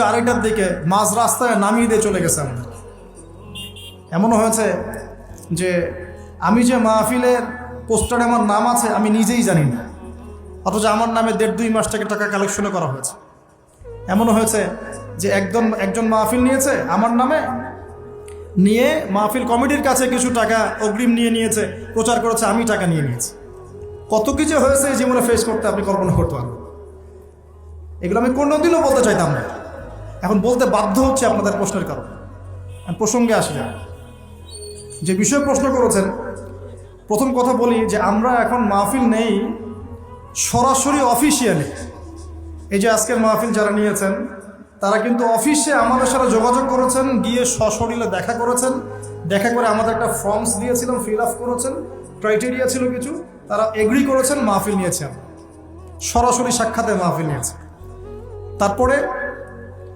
আড়াইটার দিকে মাঝ রাস্তায় নামিয়ে দিয়ে চলে গেছে আমাদের। এমনও হয়েছে যে আমি যে মাহফিলের পোস্টারে আমার নাম আছে আমি নিজেই জানি না, অথচ আমার নামে 1.5-2 মাস থেকে টাকা কালেকশনও করা হয়েছে। এমনও হয়েছে যে একজন মাহফিল নিয়েছে আমার নামে, নিয়ে মাহফিল কমিটির কাছে কিছু টাকা অগ্রিম নিয়েছে, প্রচার করেছে আমি টাকা নিয়েছি। কত কিছু হয়েছে এই জীবনে ফেস করতে আপনি কল্পনা করতে পারবেন। এগুলো আমি কোনোদিনও বলতে চাইতাম না, এখন বলতে বাধ্য হচ্ছে আপনাদের প্রশ্নের কারণে। প্রসঙ্গে আসি না, যে বিষয়ে প্রশ্ন করেছেন, প্রথম কথা বলি যে আমরা এখন মাহফিল নেই সরাসরি অফিসিয়ালি। এই যে আজকের মাহফিল যারা নিয়েছেন তারা কিন্তু অফিসে আমাদের সাথে যোগাযোগ করেছেন, গিয়ে সশরীরে দেখা করেছেন, দেখা করে আমাদের একটা ফর্মস দিয়েছিলাম, ফিল আপ করেছেন, ক্রাইটেরিয়া ছিল কিছু, তারা এগ্রি করেছেন, মাহফিল নিয়েছেন, সরাসরি সাক্ষাতে মাহফিল নিয়েছে। তারপরে